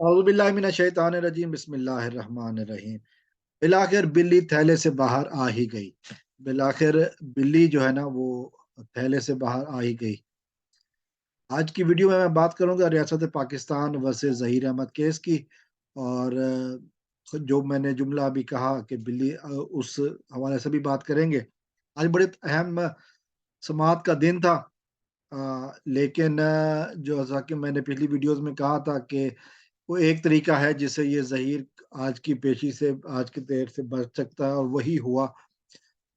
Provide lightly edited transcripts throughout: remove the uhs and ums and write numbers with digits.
औज़ुबिल्लाहि बिस्मिल्लाहिर्रहमानिर्रहीम। बिलाखिर बिल्ली थैले से बाहर आ ही गई। बिलाखिर बिल्ली जो है ना वो थैले से बाहर आ ही गई। आज की वीडियो में मैं बात करूँगा रियासत पाकिस्तान वर्सेस ज़हीर अहमद केस की। और जो मैंने जुमला अभी कहा कि बिल्ली उस हवाले से भी बात करेंगे। आज बड़े अहम समाअत का दिन था। लेकिन जो जैसा कि मैंने पिछली वीडियोज़ में कहा था कि वो एक तरीका है जिससे ये ज़हीर आज की पेशी से आज की डेट से बच सकता है, और वही हुआ।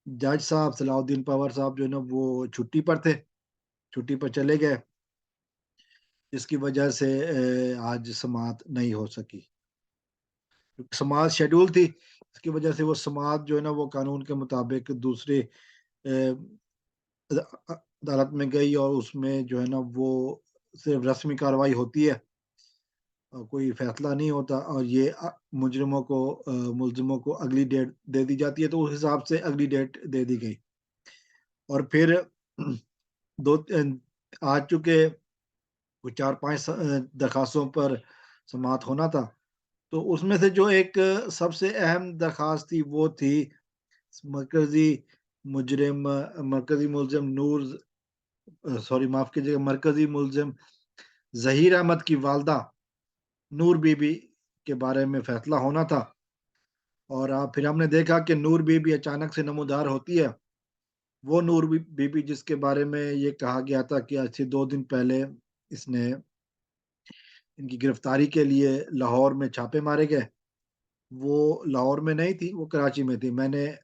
जज साहब सलाउद्दीन पवार साहब जो है ना वो छुट्टी पर थे, छुट्टी पर चले गए, जिसकी वजह से आज समाअत नहीं हो सकी। क्योंकि समाअत शेड्यूल थी, इसकी वजह से वो समाअत जो है ना वो कानून के मुताबिक दूसरे अदालत में गई, और उसमें जो है ना वो सिर्फ रस्मी कार्रवाई होती है और कोई फैसला नहीं होता, और ये मुलजिमों को अगली डेट दे दी जाती है, तो उस हिसाब से अगली डेट दे दी गई। और फिर दो आज चूंकि वो 4-5 दरखास्तों पर समाअत होना था, तो उसमें से जो एक सबसे अहम दरखास्त थी वो थी मरकजी मरकजी मुलजिम सॉरी माफ कीजिएगा, मरकजी मुलजिम ज़हीर अहमद की वालदा नूर बीबी के बारे में फैसला होना था। और फिर हमने देखा कि नूर बीबी अचानक से नमूदार होती है। वो बीबी जिसके बारे में ये कहा गया था कि आज से 2 दिन पहले इसने इनकी गिरफ्तारी के लिए लाहौर में छापे मारे गए। वो लाहौर में नहीं थी, वो कराची में थी। मैंने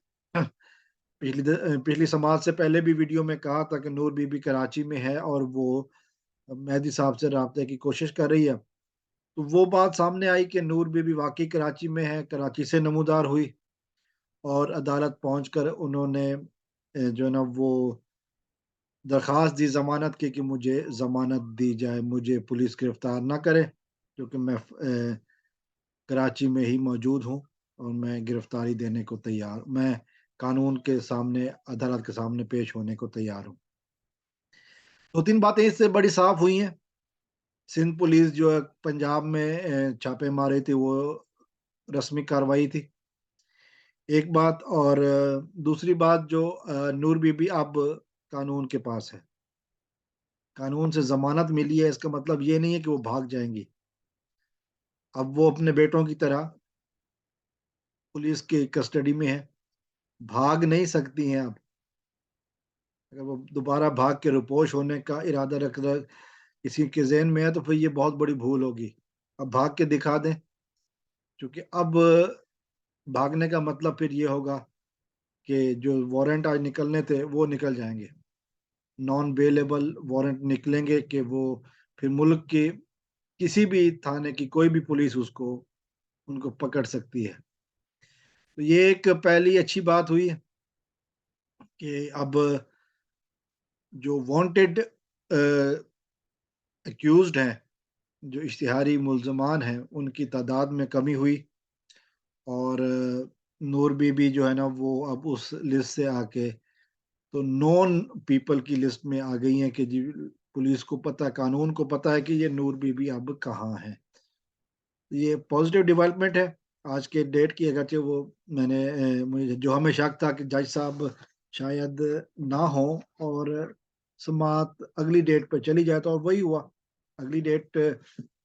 पिछली समाअत से पहले भी वीडियो में कहा था कि नूर बीबी कराची में है और वो मेहदी साहब से राब्ते की कोशिश कर रही है। तो वो बात सामने आई कि नूर बीबी वाक़ई कराची में है, कराची से नमूदार हुई, और अदालत पहुंचकर उन्होंने जो है ना वो दरख्वास्त दी ज़मानत की कि मुझे ज़मानत दी जाए, मुझे पुलिस गिरफ्तार ना करे, क्योंकि मैं कराची में ही मौजूद हूँ और मैं गिरफ्तारी देने को तैयार, मैं कानून के सामने, अदालत के सामने पेश होने को तैयार हूँ। 2-3 बातें इससे बड़ी साफ हुई हैं। सिंध पुलिस जो है पंजाब में छापे मारे थे, वो रस्मी कार्रवाई थी, एक बात। और दूसरी बात, जो नूर बीबी अब कानून के पास है, कानून से ज़मानत मिली है, इसका मतलब ये नहीं है कि वो भाग जाएँगी। अब वो अपने बेटों की तरह पुलिस की कस्टडी में है, भाग नहीं सकती हैं अब। अगर वो दोबारा भाग के रुपोश होने का इरादा रख र किसी के ज़हन में है, तो फिर ये बहुत बड़ी भूल होगी। अब भाग के दिखा दें, क्योंकि अब भागने का मतलब फिर ये होगा कि जो वारंट आज निकलने थे, वो निकल जाएँगे। नॉन बेलेबल वारंट निकलेंगे कि वो फिर मुल्क के किसी भी थाने की कोई भी पुलिस उसको उनको पकड़ सकती है। तो ये एक पहली अच्छी बात हुई है कि अब जो वांटेड एक्यूज़्ड हैं, जो इश्तिहारी मुल्ज़मान हैं, उनकी तादाद में कमी हुई। और नूर बीबी जो है ना वो अब उस लिस्ट से आके तो नोन पीपल की लिस्ट में आ गई हैं कि जी पुलिस को पता है, कानून को पता है कि ये नूर बीबी अब कहाँ है। ये पॉजिटिव डेवलपमेंट है आज के डेट की। अगरचे वो मुझे जो हमें शक था कि जज साहब शायद ना हो और समाअत अगली डेट पे चली जाए, तो अब वही हुआ। अगली डेट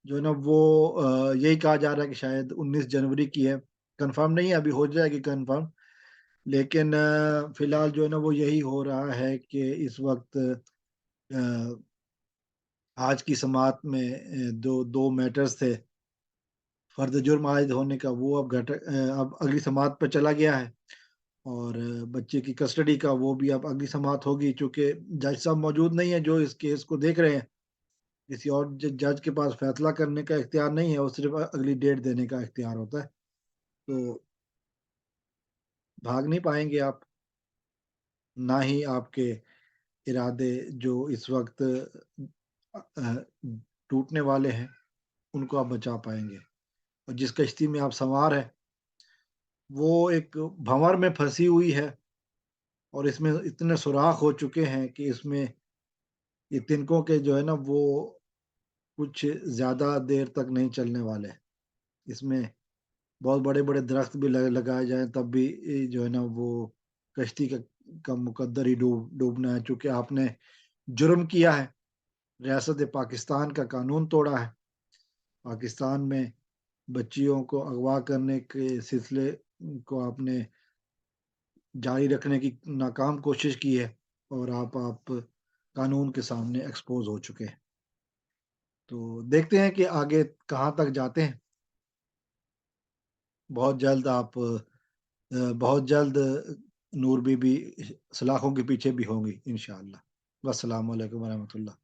जो है ना वो यही कहा जा रहा है कि शायद 19 जनवरी की है। कन्फर्म नहीं है, अभी हो जाएगी कन्फर्म। लेकिन फिलहाल जो है ना वो यही हो रहा है कि इस वक़्त आज की समाअत में दो 2 मैटर्स थे। फर्द जुर्म आयद होने का, वो अब अगली समाअत पे चला गया है। और बच्चे की कस्टडी का वो भी अब अगली समाअत होगी, चूँकि जज साहब मौजूद नहीं है जो इस केस को देख रहे हैं। किसी और जज के पास फैसला करने का इख्तियार नहीं है, वो सिर्फ़ अगली डेट देने का इख्तियार होता है। तो भाग नहीं पाएँगे आप, ना ही आपके इरादे जो इस वक़्त टूटने वाले हैं, उनको आप बचा पाएँगे। और जिस कश्ती में आप सवार हैं, वो एक भंवर में फँसी हुई है, और इसमें इतने सुराख हो चुके हैं कि इसमें ये तिनकों के जो है ना वो कुछ ज़्यादा देर तक नहीं चलने वाले। इसमें बहुत बड़े-बड़े दरख्त भी लगाए जाएँ तब भी जो है ना वो कश्ती का मुकद्दर ही डूबना है, चूँकि आपने जुर्म किया है, रियासत पाकिस्तान का कानून तोड़ा है। पाकिस्तान में बच्चियों को अगवा करने के सिलसिले को आपने जारी रखने की नाकाम कोशिश की है और आप कानून के सामने एक्सपोज़ हो चुके हैं। तो देखते हैं कि आगे कहाँ तक जाते हैं। बहुत जल्द बहुत जल्द नूर बीबी सलाखों के पीछे भी होंगी इंशाअल्लाह। वस्सलामु अलैकुम व रहमतुल्लाह।